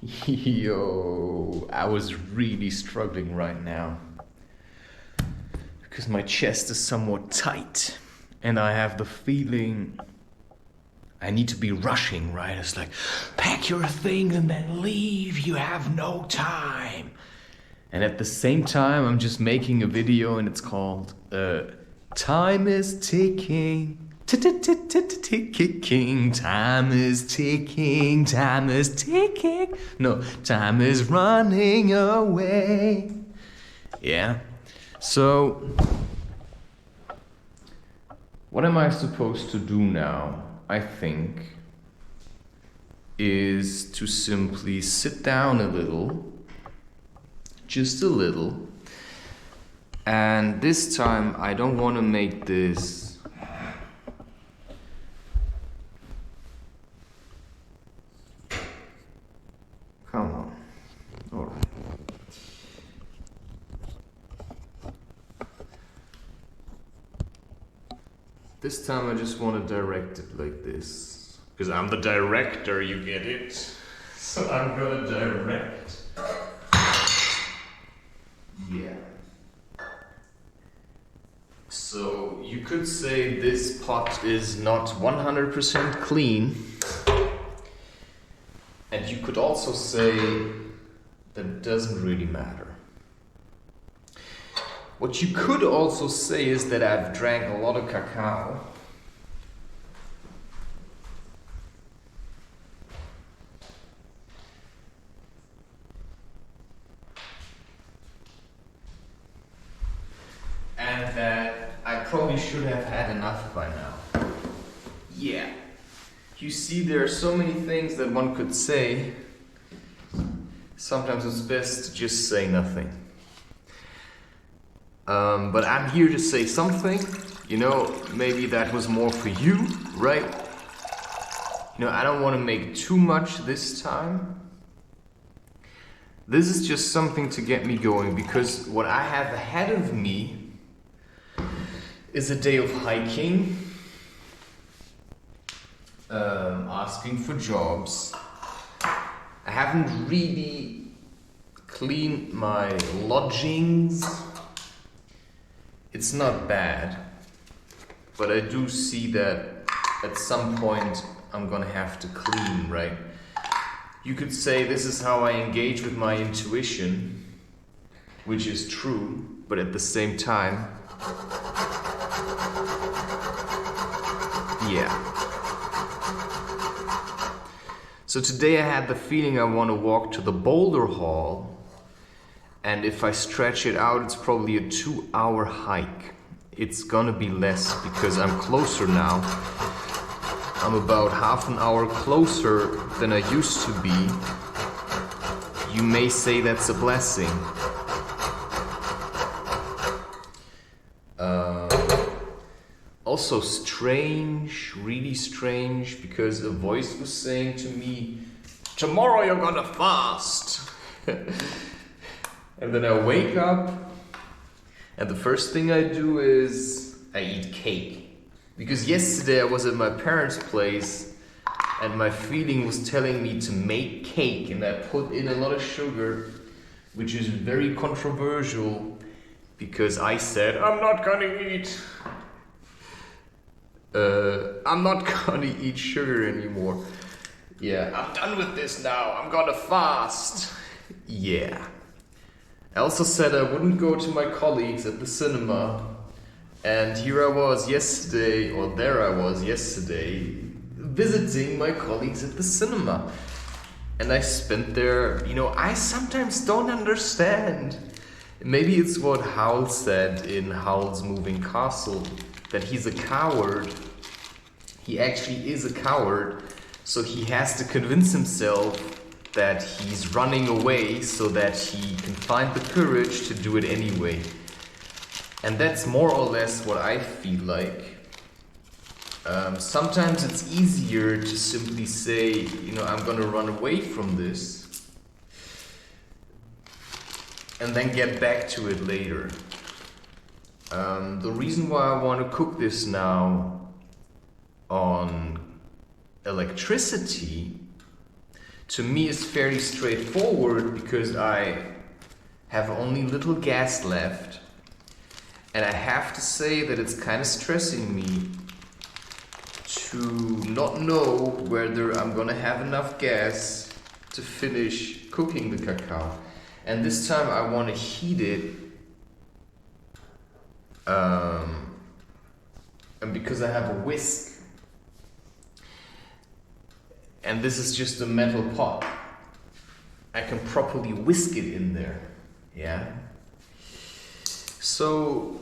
Yo, I was really struggling right now because my chest is somewhat tight and I have the feeling I need to be rushing, right? It's like, pack your things and then leave, you have no time. And at the same time, I'm just making a video and it's called Time is Ticking. Ticking, time is ticking, time is ticking. No, time is running away. Yeah. So, what am I supposed to do now? I think is to simply sit down a little, just a little. And this time, I don't want to make this. Come on. All right. This time I just want to direct it like this. Because I'm the director, you get it? So I'm gonna direct. Yeah. So you could say this pot is not 100% clean. And you could also say that it doesn't really matter. What you could also say is that I've drank a lot of cacao. And that I probably should have had enough by now. Yeah. You see, there are so many things that one could say. Sometimes it's best to just say nothing. But I'm here to say something. You know, maybe that was more for you, right? You know, I don't want to make too much this time. This is just something to get me going, because what I have ahead of me is a day of hiking. Asking for jobs. I haven't really cleaned my lodgings. It's not bad, but I do see that at some point I'm gonna have to clean, right? You could say this is how I engage with my intuition, which is true, but at the same time, yeah. So today I had the feeling I want to walk to the boulder hall, and if I stretch it out, it's probably a 2-hour hike. It's gonna be less because I'm closer now. I'm about half an hour closer than I used to be. You may say that's a blessing. Also strange, really strange, because a voice was saying to me, tomorrow you're gonna fast. And then I wake up, and the first thing I do is I eat cake. Because yesterday I was at my parents' place, and my feeling was telling me to make cake, and I put in a lot of sugar, which is very controversial, because I said, I'm not gonna eat sugar anymore. Yeah, I'm done with this now. I'm gonna fast. Yeah. I also said I wouldn't go to my colleagues at the cinema. And here I was yesterday, visiting my colleagues at the cinema. And I spent there, you know, I sometimes don't understand. Maybe it's what Howl said in Howl's Moving Castle, that he's a coward. He actually is a coward, so he has to convince himself that he's running away so that he can find the courage to do it anyway. And that's more or less what I feel like. Sometimes it's easier to simply say, you know, I'm gonna run away from this and then get back to it later. The reason why I want to cook this now on electricity to me is fairly straightforward because I have only little gas left. And I have to say that it's kind of stressing me to not know whether I'm gonna have enough gas to finish cooking the cacao. And this time I want to heat it, and because I have a whisk, and this is just a metal pot, I can properly whisk it in there, yeah? So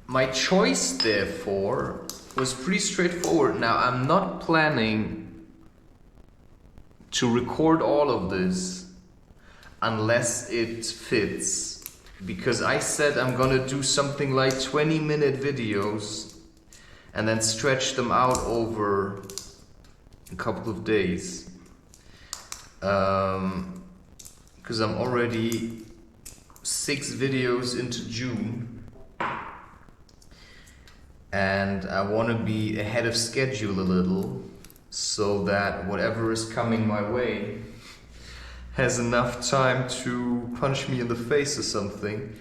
my choice, therefore, was pretty straightforward. Now, I'm not planning to record all of this unless it fits, because I said I'm gonna do something like 20-minute videos and then stretch them out over a couple of days, because I'm already 6 videos into June and I want to be ahead of schedule a little so that whatever is coming my way has enough time to punch me in the face or something,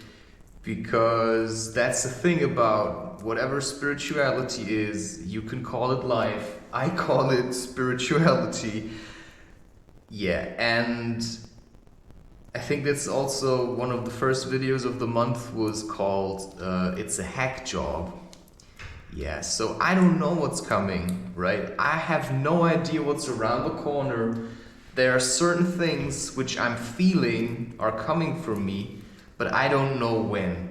because that's the thing about whatever spirituality is. You can call it life, I call it spirituality. Yeah, and I think that's also one of the first videos of the month was called It's a Hack Job. Yeah, so I don't know what's coming, right? I have no idea what's around the corner. There are certain things which I'm feeling are coming for me, but I don't know when.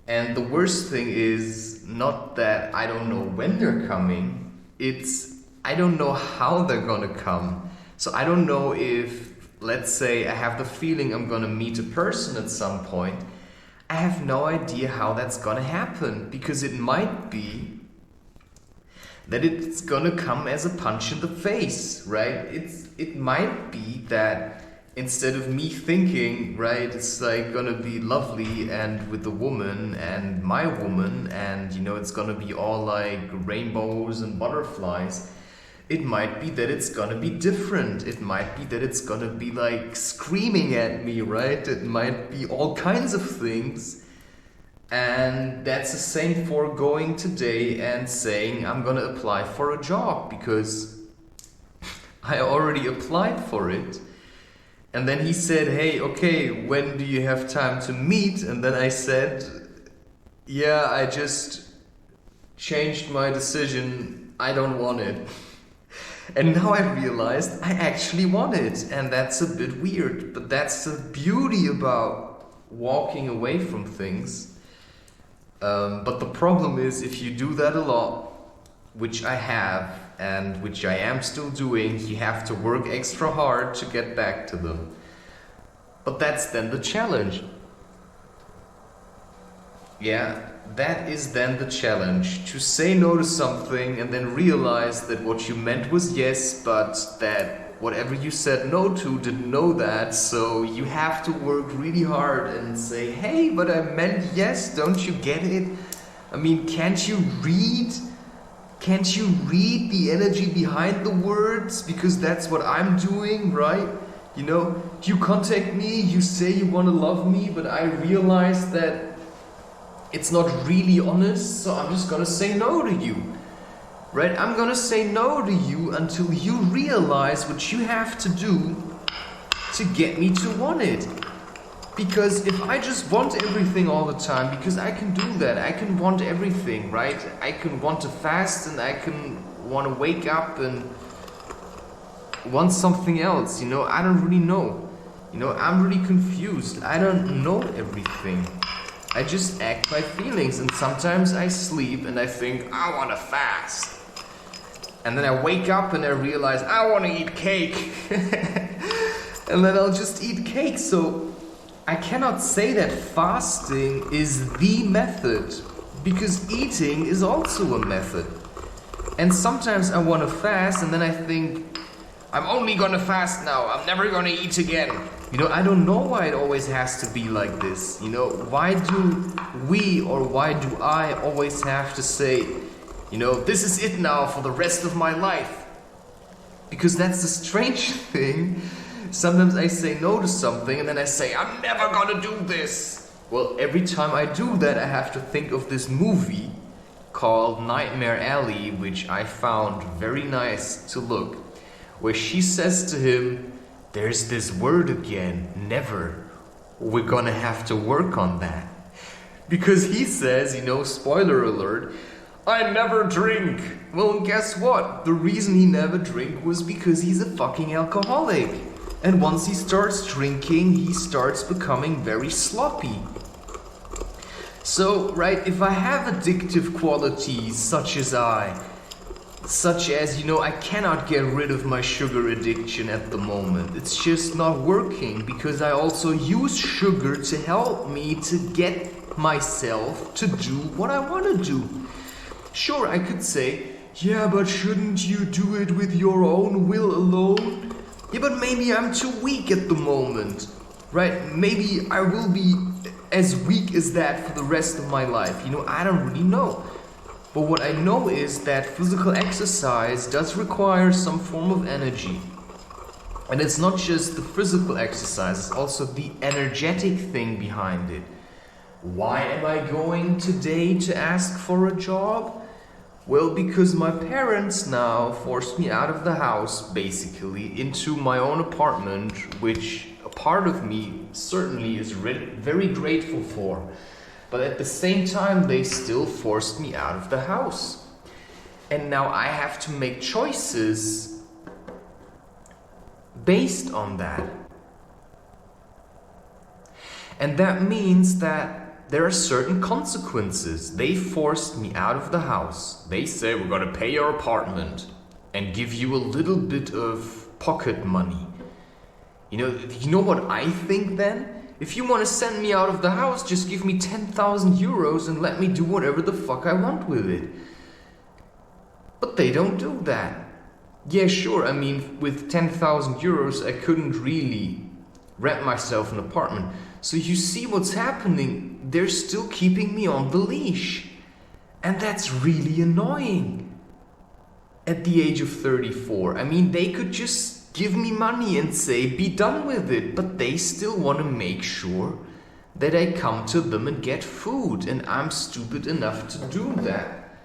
And the worst thing is not that I don't know when they're coming, it's I don't know how they're gonna come. So I don't know if, let's say I have the feeling I'm gonna meet a person at some point. I have no idea how that's gonna happen, because it might be that it's gonna come as a punch in the face, right? It might be that instead of me thinking, right, it's like gonna be lovely and with the woman and my woman and, you know, it's gonna be all like rainbows and butterflies, it might be that it's gonna be different. It might be that it's gonna be like screaming at me, right? It might be all kinds of things. And that's the same for going today and saying I'm gonna apply for a job, because I already applied for it. And then he said, hey, okay, when do you have time to meet? And then I said, yeah, I just changed my decision. I don't want it. And now I realized I actually want it. And that's a bit weird, but that's the beauty about walking away from things. But the problem is, if you do that a lot, which I have and which I am still doing, you have to work extra hard to get back to them. But that's then the challenge. Yeah, that is then the challenge. To say no to something and then realize that what you meant was yes, but that whatever you said no to didn't know that, so you have to work really hard and say, hey, but I meant yes, don't you get it? I mean, can't you read the energy behind the words? Because that's what I'm doing, right? You know, you contact me, you say you want to love me, but I realize that it's not really honest, so I'm just gonna say no to you. Right? I'm gonna say no to you until you realize what you have to do to get me to want it. Because if I just want everything all the time, because I can do that, I can want everything, right? I can want to fast and I can want to wake up and want something else, you know? I don't really know. You know, I'm really confused. I don't know everything. I just act my feelings, and sometimes I sleep and I think, I want to fast. And then I wake up and I realize I want to eat cake. And then I'll just eat cake. So I cannot say that fasting is the method, because eating is also a method. And sometimes I want to fast and then I think, I'm only going to fast now. I'm never going to eat again. You know, I don't know why it always has to be like this. You know, why do we, or why do I always have to say, you know, this is it now for the rest of my life? Because that's the strange thing. Sometimes I say no to something and then I say, I'm never gonna do this. Well, every time I do that, I have to think of this movie called Nightmare Alley, which I found very nice to look, where she says to him, there's this word again, never. We're gonna have to work on that. Because he says, spoiler alert, I never drink. Well, guess what? The reason he never drank was because he's a fucking alcoholic. And once he starts drinking, he starts becoming very sloppy. So, right, if I have addictive qualities such as I cannot get rid of my sugar addiction at the moment. It's just not working because I also use sugar to help me to get myself to do what I want to do. Sure, I could say, yeah, but shouldn't you do it with your own will alone? Yeah, but maybe I'm too weak at the moment, right? Maybe I will be as weak as that for the rest of my life. I don't really know. But what I know is that physical exercise does require some form of energy. And it's not just the physical exercise, it's also the energetic thing behind it. Why am I going today to ask for a job? Well, because my parents now forced me out of the house, basically, into my own apartment, which a part of me certainly is very grateful for. But at the same time, they still forced me out of the house. And now I have to make choices based on that. And that means that there are certain consequences. They forced me out of the house. They say, we're gonna pay your apartment and give you a little bit of pocket money. You know what I think then? If you want to send me out of the house, just give me 10,000 euros and let me do whatever the fuck I want with it. But they don't do that. Yeah, sure, with 10,000 euros I couldn't really rent myself an apartment. So you see what's happening? They're still keeping me on the leash. And that's really annoying. At the age of 34, they could just give me money and say, be done with it, but they still want to make sure that I come to them and get food, and I'm stupid enough to do that.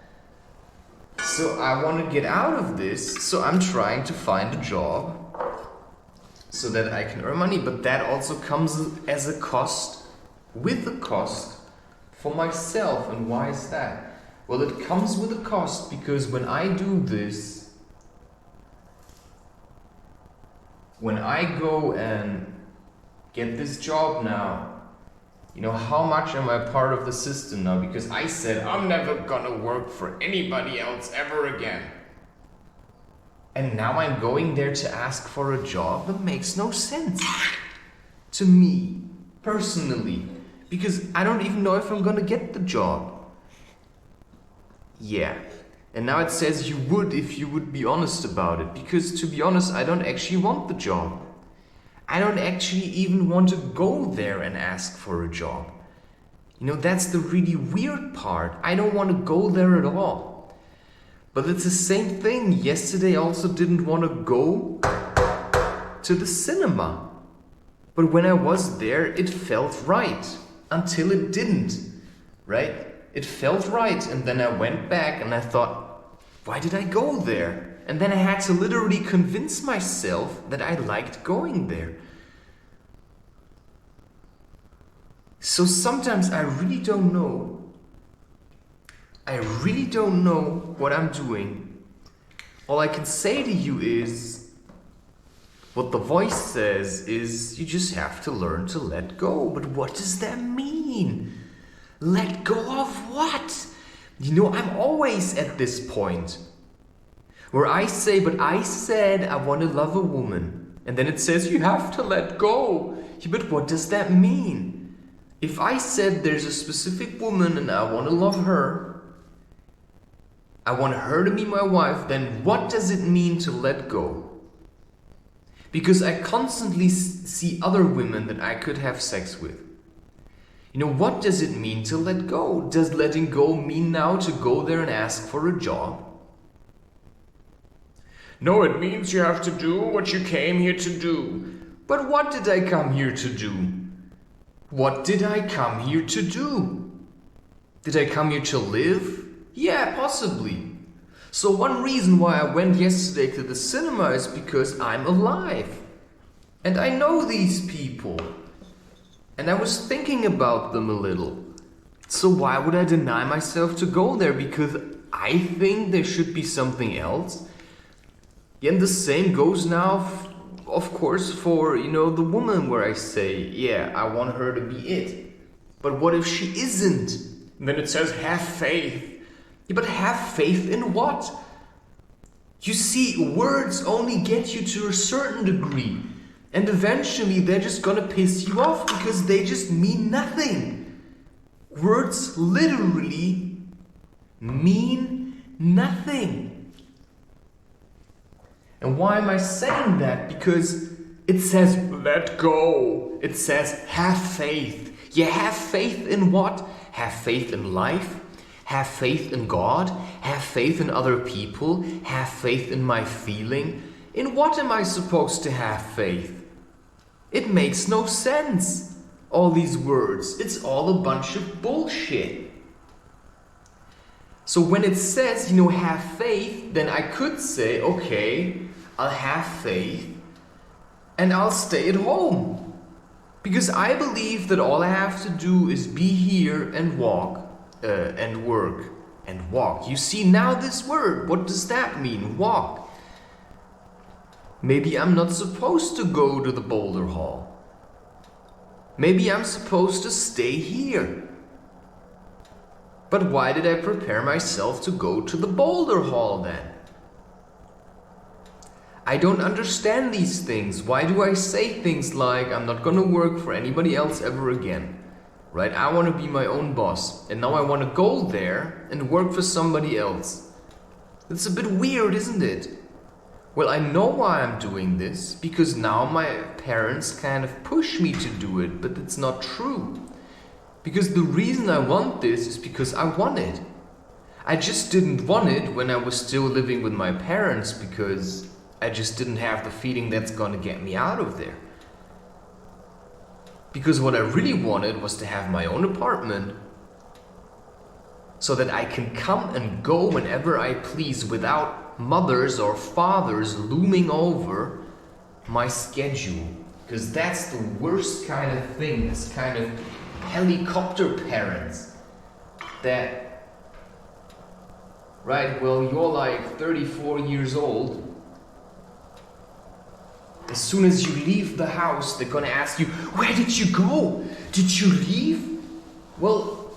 So I want to get out of this, so I'm trying to find a job so that I can earn money, but that also comes as a cost, with a cost for myself. And why is that? Well, it comes with a cost because when I do this, when I go and get this job now, how much am I part of the system now? Because I said, I'm never gonna work for anybody else ever again. And now I'm going there to ask for a job? That makes no sense to me, personally. Because I don't even know if I'm gonna get the job. Yeah. And now it says you would if you would be honest about it. Because to be honest, I don't actually want the job. I don't actually even want to go there and ask for a job. That's the really weird part. I don't want to go there at all. But it's the same thing. Yesterday I also didn't want to go to the cinema. But when I was there, it felt right. Until it didn't. Right? It felt right, and then I went back and I thought, why did I go there? And then I had to literally convince myself that I liked going there. So sometimes I really don't know. I really don't know what I'm doing. All I can say to you is, what the voice says is, you just have to learn to let go. But what does that mean? Let go of what? I'm always at this point where I say, but I said I want to love a woman. And then it says you have to let go. Yeah, but what does that mean? If I said there's a specific woman and I want to love her, I want her to be my wife, then what does it mean to let go? Because I constantly see other women that I could have sex with. What does it mean to let go? Does letting go mean now to go there and ask for a job? No, it means you have to do what you came here to do. But what did I come here to do? What did I come here to do? Did I come here to live? Yeah, possibly. So one reason why I went yesterday to the cinema is because I'm alive. And I know these people. And I was thinking about them a little. So why would I deny myself to go there? Because I think there should be something else. And the same goes now, of course, for, the woman where I say, yeah, I want her to be it. But what if she isn't? And then it says, have faith. Yeah, but have faith in what? You see, words only get you to a certain degree. And eventually they're just gonna piss you off because they just mean nothing. Words literally mean nothing. And why am I saying that? Because it says, let go. It says, have faith. Yeah, have faith in what? Have faith in life. Have faith in God. Have faith in other people. Have faith in my feeling. In what am I supposed to have faith? It makes no sense. All these words. It's all a bunch of bullshit. So when it says, have faith, then I could say, okay, I'll have faith and I'll stay at home. Because I believe that all I have to do is be here and walk and work and walk. You see now this word, what does that mean? Walk. Maybe I'm not supposed to go to the boulder hall. Maybe I'm supposed to stay here. But why did I prepare myself to go to the boulder hall then? I don't understand these things. Why do I say things like, I'm not gonna work for anybody else ever again? Right? I want to be my own boss. And now I want to go there and work for somebody else. It's a bit weird, isn't it? Well, I know why I'm doing this, because now my parents kind of push me to do it, but it's not true. Because the reason I want this is because I want it. I just didn't want it when I was still living with my parents, because I just didn't have the feeling that's gonna get me out of there. Because what I really wanted was to have my own apartment so that I can come and go whenever I please without mothers or fathers looming over my schedule. Because that's the worst kind of thing, this kind of helicopter parents that, right, well, you're like 34 years old. As soon as you leave the house, they're gonna ask you, where did you go? Did you leave? Well,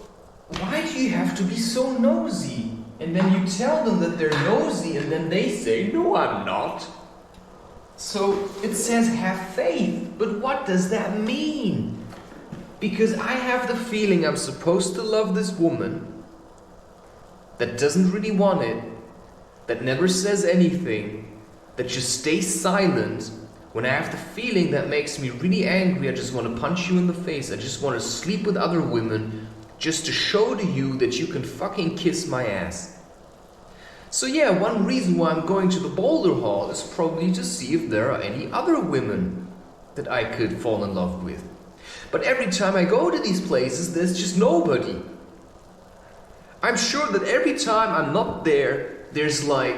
why do you have to be so nosy? And then you tell them that they're nosy and then they say, no, I'm not. So it says have faith, but what does that mean? Because I have the feeling I'm supposed to love this woman that doesn't really want it, that never says anything, that just stays silent. When I have the feeling that makes me really angry, I just want to punch you in the face. I just want to sleep with other women just to show to you that you can fucking kiss my ass. So yeah, one reason why I'm going to the boulder hall is probably to see if there are any other women that I could fall in love with. But every time I go to these places, there's just nobody. I'm sure that every time I'm not there, there's like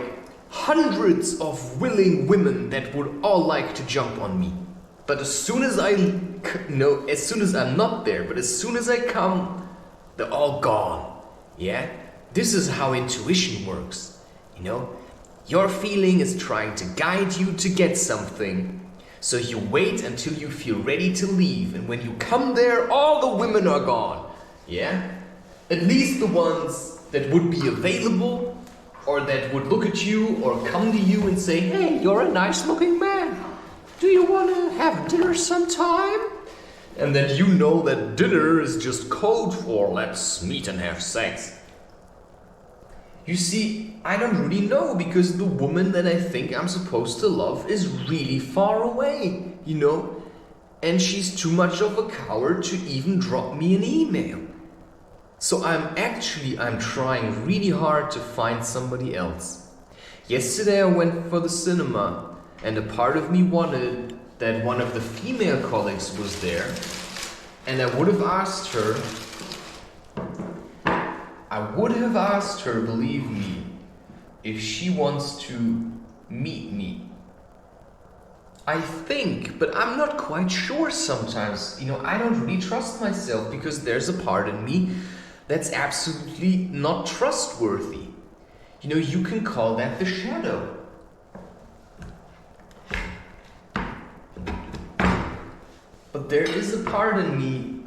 hundreds of willing women that would all like to jump on me. But as soon as I'm not there, but as soon as I come, they're all gone. Yeah? This is how intuition works. Your feeling is trying to guide you to get something. So you wait until you feel ready to leave, and when you come there, all the women are gone. Yeah? At least the ones that would be available, or that would look at you or come to you and say, hey, you're a nice looking man. Do you want to have dinner sometime? And then you know that dinner is just code for let's meet and have sex. You see, I don't really know, because the woman that I think I'm supposed to love is really far away, and she's too much of a coward to even drop me an email. So I'm trying really hard to find somebody else. Yesterday I went for the cinema, and a part of me wanted that one of the female colleagues was there, and I would have asked her, believe me, if she wants to meet me. I think, but I'm not quite sure sometimes. I don't really trust myself because there's a part in me that's absolutely not trustworthy. You can call that the shadow. But there is a part in me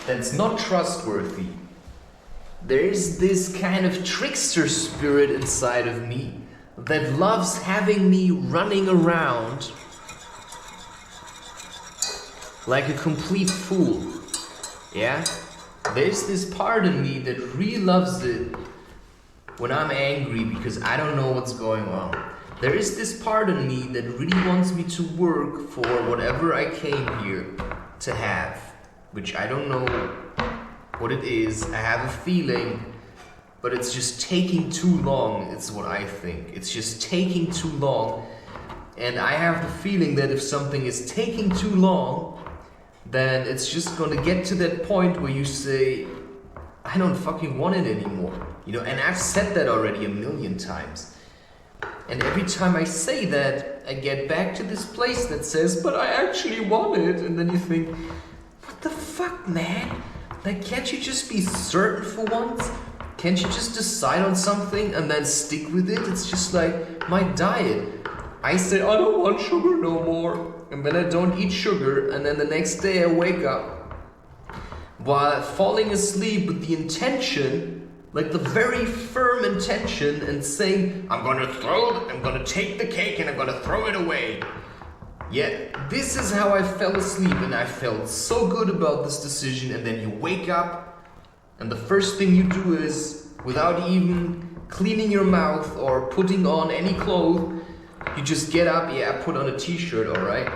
that's not trustworthy. There's this kind of trickster spirit inside of me that loves having me running around like a complete fool. Yeah? There's this part in me that really loves it when I'm angry because I don't know what's going on. There is this part in me that really wants me to work for whatever I came here to have, which I don't know what it is. I have a feeling, but it's just taking too long, it's what I think. It's just taking too long, and I have the feeling that if something is taking too long, then it's just gonna get to that point where you say, I don't fucking want it anymore. And I've said that already a million times. And every time I say that, I get back to this place that says, but I actually want it. And then you think, what the fuck, man? Like, can't you just be certain for once? Can't you just decide on something and then stick with it? It's just like my diet. I say, I don't want sugar no more. And then I don't eat sugar. And then the next day I wake up while falling asleep with the intention, like the very firm intention, and saying, I'm gonna take the cake and I'm gonna throw it away. Yeah, this is how I fell asleep, and I felt so good about this decision. And then you wake up, and the first thing you do is, without even cleaning your mouth or putting on any clothes, you just get up. Yeah, I put on a t-shirt, alright.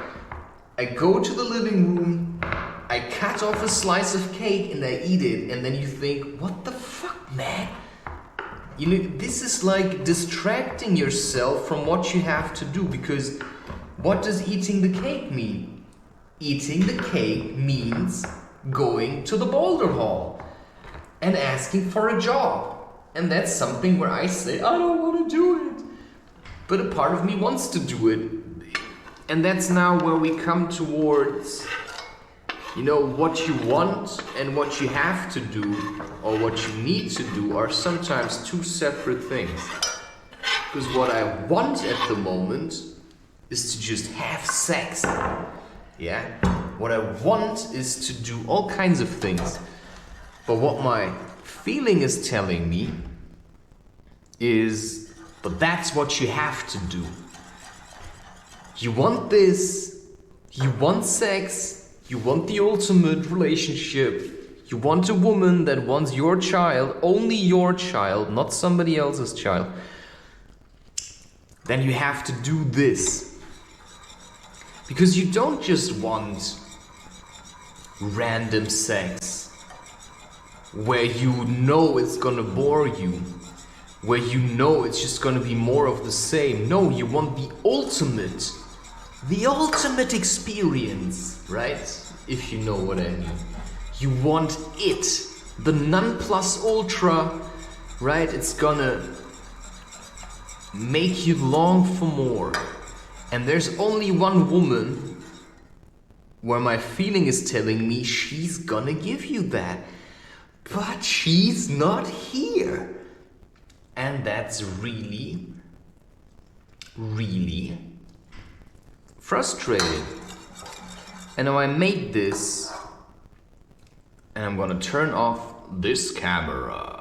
I go to the living room, I cut off a slice of cake and I eat it, and then you think, what the fuck, man? This is like distracting yourself from what you have to do, because what does eating the cake mean? Eating the cake means going to the Boulder Hall and asking for a job. And that's something where I say, I don't want to do it. But a part of me wants to do it. And that's now where we come towards, what you want and what you have to do, or what you need to do, are sometimes two separate things. Because what I want at the moment is to just have sex. Yeah? What I want is to do all kinds of things. But what my feeling is telling me is, but that's what you have to do. You want this, you want sex, you want the ultimate relationship, you want a woman that wants your child, only your child, not somebody else's child. Then you have to do this. Because you don't just want random sex where you know it's gonna bore you, where you know it's just gonna be more of the same. No, you want the ultimate experience, right? If you know what I mean. You want it, the non plus ultra, right? It's gonna make you long for more. And there's only one woman where my feeling is telling me she's gonna give you that. But she's not here. And that's really, really frustrating. And now I made this, and I'm gonna turn off this camera.